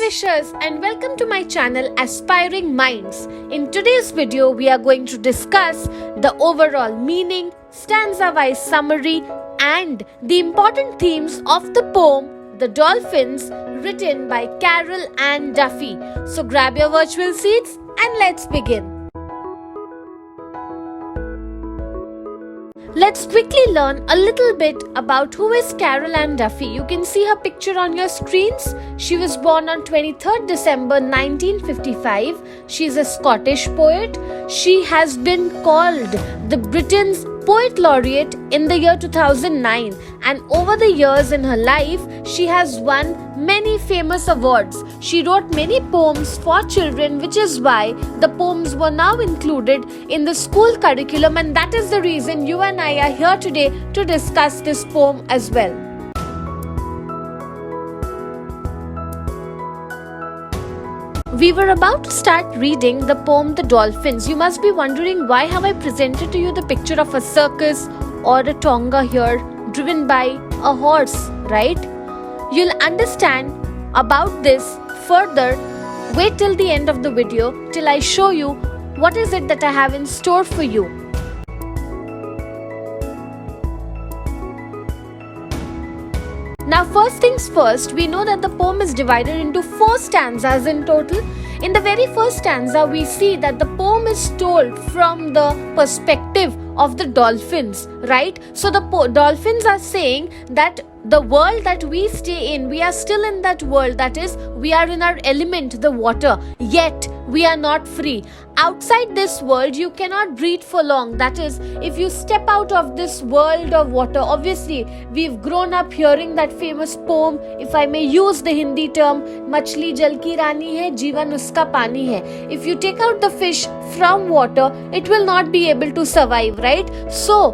Well-wishers and welcome to my channel Aspiring Minds. In today's video, we are going to discuss the overall meaning, stanza-wise summary and the important themes of the poem The Dolphins, written by Carol and Duffy. So grab your virtual seats and let's begin. Let's quickly learn a little bit about who is Carol Ann Duffy. You can see her picture on your screens. She was born on 23rd December 1955. She is a Scottish poet. She has been called the Britain's Poet Laureate in the year 2009, and over the years in her life, she has won many famous awards. She wrote many poems for children, which is why the poems were now included in the school curriculum, and that is the reason you and I are here today to discuss this poem as well. We were about to start reading the poem The Dolphins. You must be wondering, why have I presented to you the picture of a circus or a tonga here driven by a horse, right? You'll understand about this further. Wait till the end of the video till I show you what is it that I have in store for you. Now, first things first, we know that the poem is divided into 4 stanzas in total. In the very first stanza, we see that the poem is told from the perspective of the dolphins, right? So the dolphins are saying that the world that we stay in, we are still in that world, that is, we are in our element, the water, yet we are not free. Outside this world, you cannot breathe for long. That is, if you step out of this world of water, obviously, we've grown up hearing that famous poem, if I may use the Hindi term, Machli jal ki rani hai, Jeevan uska pani hai. If you take out the fish from water, it will not be able to survive, right? So,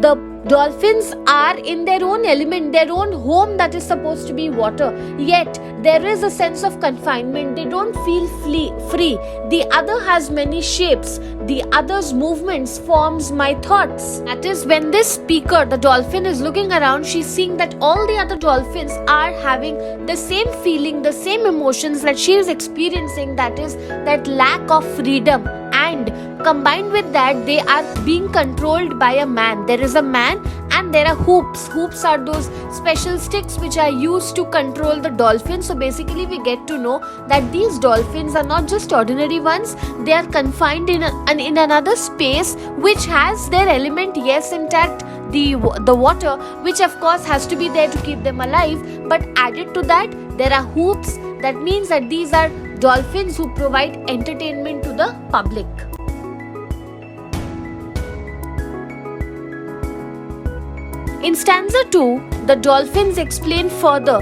the dolphins are in their own element, their own home that is supposed to be water. Yet, there is a sense of confinement. They don't feel free. The other has many shapes. The other's movements forms my thoughts. That is, when this speaker, the dolphin, is looking around, she's seeing that all the other dolphins are having the same feeling, the same emotions that she is experiencing, that is, that lack of freedom. And combined with that, they are being controlled by a man. There is a man and there are hoops. Hoops are those special sticks which are used to control the dolphins. So basically we get to know that these dolphins are not just ordinary ones. They are confined in another space which has their element, yes, intact, the water, which of course has to be there to keep them alive. But added to that, there are hoops. That means that these are dolphins who provide entertainment to the public. In stanza 2, the dolphins explain further.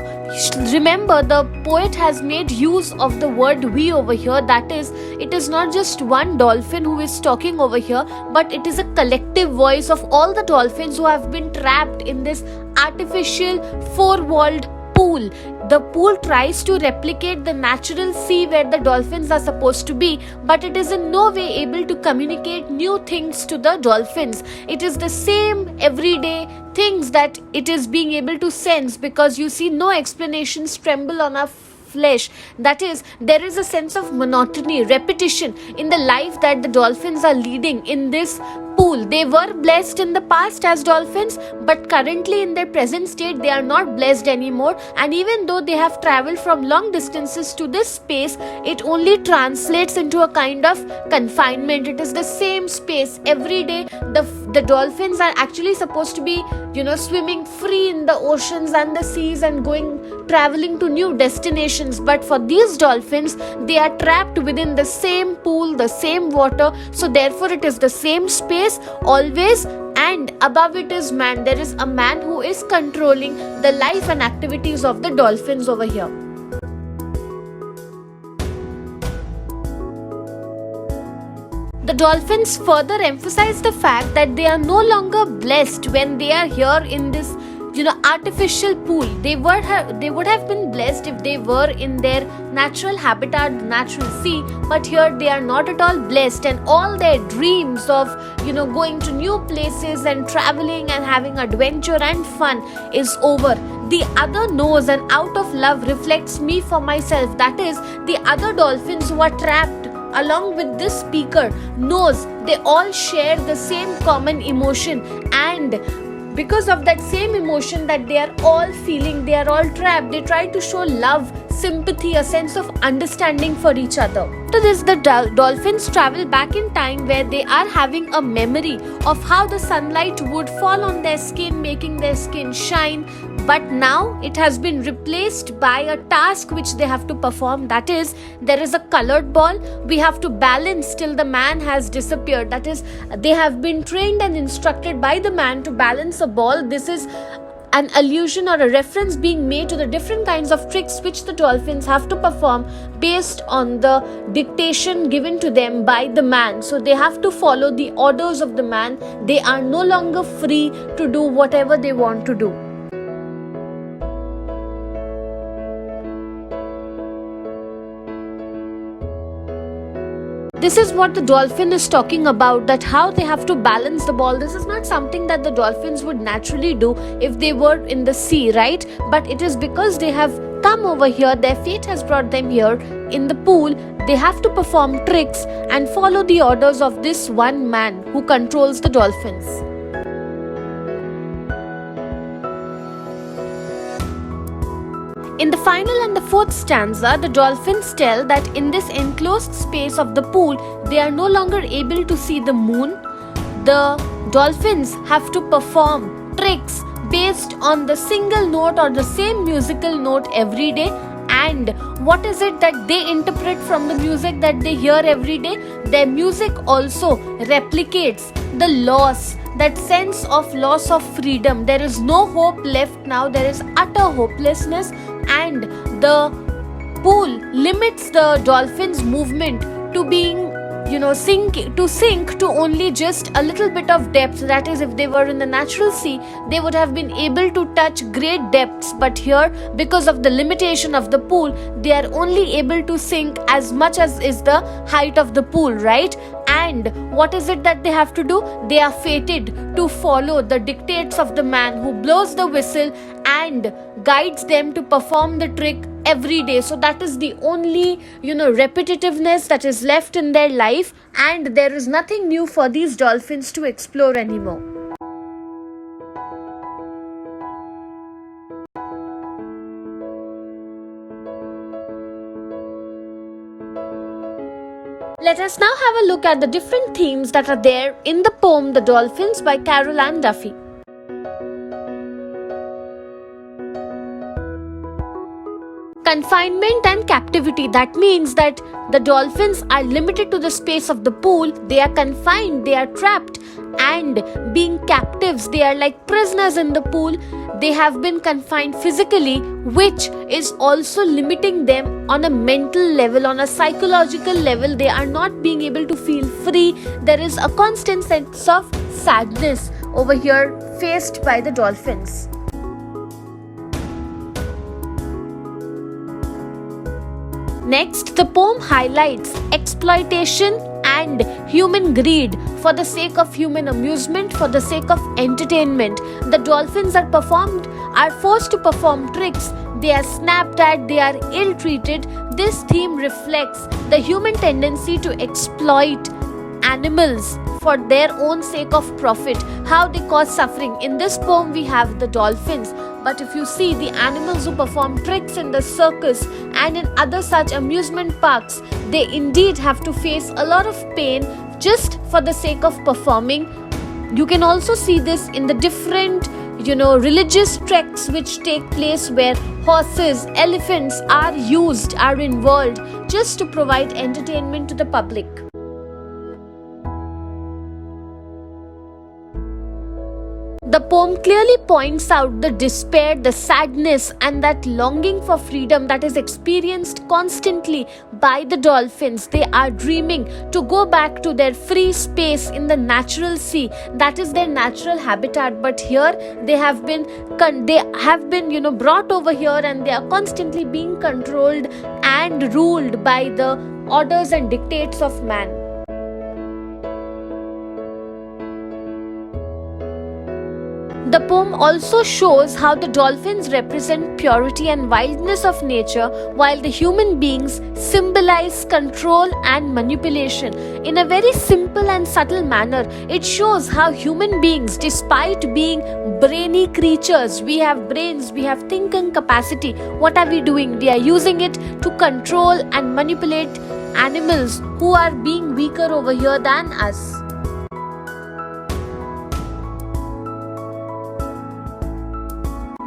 Remember, the poet has made use of the word we over here. That is, it is not just one dolphin who is talking over here, but it is a collective voice of all the dolphins who have been trapped in this artificial 4-walled pool. The pool tries to replicate the natural sea where the dolphins are supposed to be, but it is in no way able to communicate new things to the dolphins. It is the same everyday things that it is being able to sense, because you see no explanations tremble on our flesh. That is, there is a sense of monotony, repetition in the life that the dolphins are leading in this pool. They were blessed in the past as dolphins, but currently in their present state they are not blessed anymore. And even though they have traveled from long distances to this space, it only translates into a kind of confinement. It is the same space every day. The dolphins are actually supposed to be, swimming free in the oceans and the seas and traveling to new destinations. But for these dolphins, they are trapped within the same pool, the same water. So therefore it is the same space always, and above it is man. There is a man who is controlling the life and activities of the dolphins over here. The dolphins further emphasize the fact that they are no longer blessed when they are here in this artificial pool. They would have been blessed if they were in their natural habitat, natural sea, but here they are not at all blessed, and all their dreams of going to new places and traveling and having adventure and fun is over. the other knows, and out of love reflects me for myself. That is, the other dolphins who are trapped along with this speaker knows they all share the same common emotion, and because of that same emotion that they are all feeling, they are all trapped, they try to show love, sympathy, a sense of understanding for each other. After this, the dolphins travel back in time where they are having a memory of how the sunlight would fall on their skin, making their skin shine. But now it has been replaced by a task which they have to perform. That is, there is a colored ball. We have to balance till the man has disappeared. That is, they have been trained and instructed by the man to balance a ball. This is an allusion or a reference being made to the different kinds of tricks which the dolphins have to perform based on the dictation given to them by the man. So they have to follow the orders of the man. They are no longer free to do whatever they want to do. This is what the dolphin is talking about, that how they have to balance the ball. This is not something that the dolphins would naturally do if they were in the sea, right? But it is because they have come over here, their fate has brought them here in the pool. They have to perform tricks and follow the orders of this one man who controls the dolphins. In the final and the fourth stanza, the dolphins tell that in this enclosed space of the pool, they are no longer able to see the moon. The dolphins have to perform tricks based on the single note or the same musical note every day. And what is it that they interpret from the music that they hear every day? Their music also replicates the loss, that sense of loss of freedom. There is no hope left now. There is utter hopelessness, and the pool limits the dolphins' movement to being sink to only just a little bit of depth. That is, if they were in the natural sea, they would have been able to touch great depths, but here, because of the limitation of the pool, they are only able to sink as much as is the height of the pool, right? And what is it that they have to do? They are fated to follow the dictates of the man who blows the whistle and guides them to perform the trick every day. So that is the only repetitiveness that is left in their life, and there is nothing new for these dolphins to explore anymore. Let us now have a look at the different themes that are there in the poem The Dolphins by Carol Ann Duffy. Confinement and captivity. That means that the dolphins are limited to the space of the pool. They are confined, they are trapped, and being captives, they are like prisoners in the pool. They have been confined physically, which is also limiting them on a mental level, on a psychological level. They are not being able to feel free. There is a constant sense of sadness over here faced by the dolphins. Next, the poem highlights exploitation and human greed for the sake of human amusement, for the sake of entertainment. The dolphins are forced to perform tricks. They are snapped at, they are ill-treated. This theme reflects the human tendency to exploit animals for their own sake of profit, how they cause suffering. In this poem, we have the dolphins. But if you see the animals who perform tricks in the circus and in other such amusement parks, they indeed have to face a lot of pain just for the sake of performing. You can also see this in the different, religious treks which take place where horses, elephants are involved just to provide entertainment to the public. The poem clearly points out the despair, the sadness, and that longing for freedom that is experienced constantly by the dolphins. They are dreaming to go back to their free space in the natural sea. That is their natural habitat. But here they have been brought over here, and they are constantly being controlled and ruled by the orders and dictates of man. The poem also shows how the dolphins represent purity and wildness of nature, while the human beings symbolize control and manipulation. In a very simple and subtle manner, it shows how human beings, despite being brainy creatures, we have brains, we have thinking capacity. What are we doing? We are using it to control and manipulate animals who are being weaker over here than us.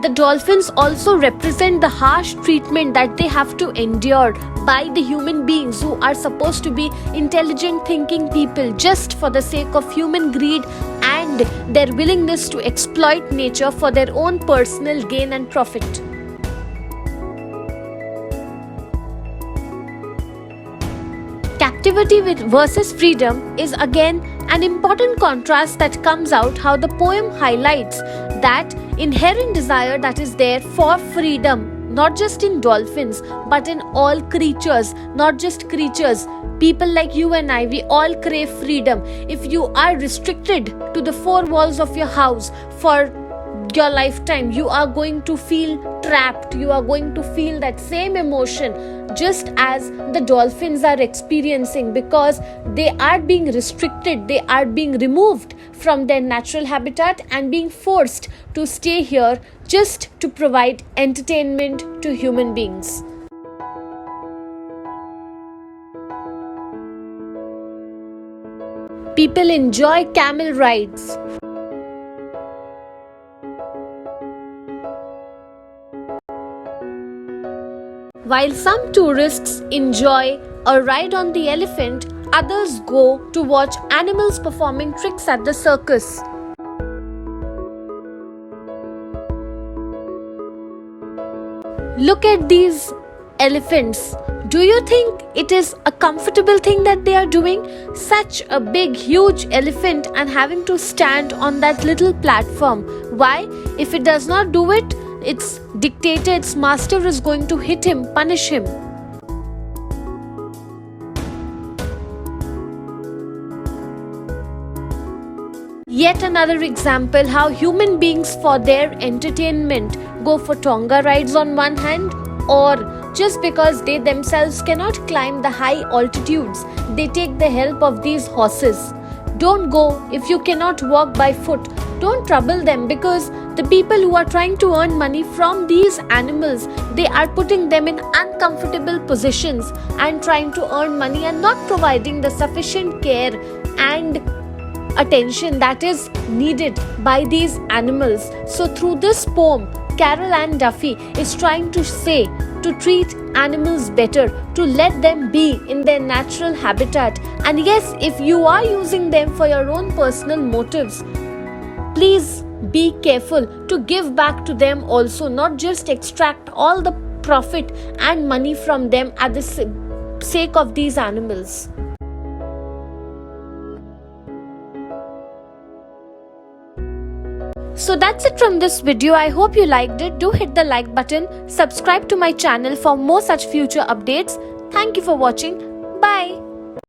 The dolphins also represent the harsh treatment that they have to endure by the human beings who are supposed to be intelligent thinking people, just for the sake of human greed and their willingness to exploit nature for their own personal gain and profit. Captivity versus freedom is again an important contrast that comes out how the poem highlights that inherent desire that is there for freedom, not just in dolphins but in all creatures, not just creatures. People like you and I, we all crave freedom. If you are restricted to the four walls of your house for your lifetime, you are going to feel trapped. You are going to feel that same emotion just as the dolphins are experiencing, because they are being restricted, they are being removed from their natural habitat and being forced to stay here just to provide entertainment to human beings. People enjoy camel rides. While some tourists enjoy a ride on the elephant, others go to watch animals performing tricks at the circus. Look at these elephants. Do you think it is a comfortable thing that they are doing? Such a big, huge elephant and having to stand on that little platform. Why? If it does not do it, its dictator, its master is going to hit him, punish him. Yet another example how human beings for their entertainment go for Tonga rides on one hand, or just because they themselves cannot climb the high altitudes, they take the help of these horses. Don't go if you cannot walk by foot. Don't trouble them, because the people who are trying to earn money from these animals, they are putting them in uncomfortable positions and trying to earn money and not providing the sufficient care and attention that is needed by these animals. So through this poem, Carol and Duffy is trying to say to treat animals better, to let them be in their natural habitat. And yes, if you are using them for your own personal motives, please be careful to give back to them also, not just extract all the profit and money from them at the sake of these animals. So that's it from this video. I hope you liked it. Do hit the like button. Subscribe to my channel for more such future updates. Thank you for watching. Bye.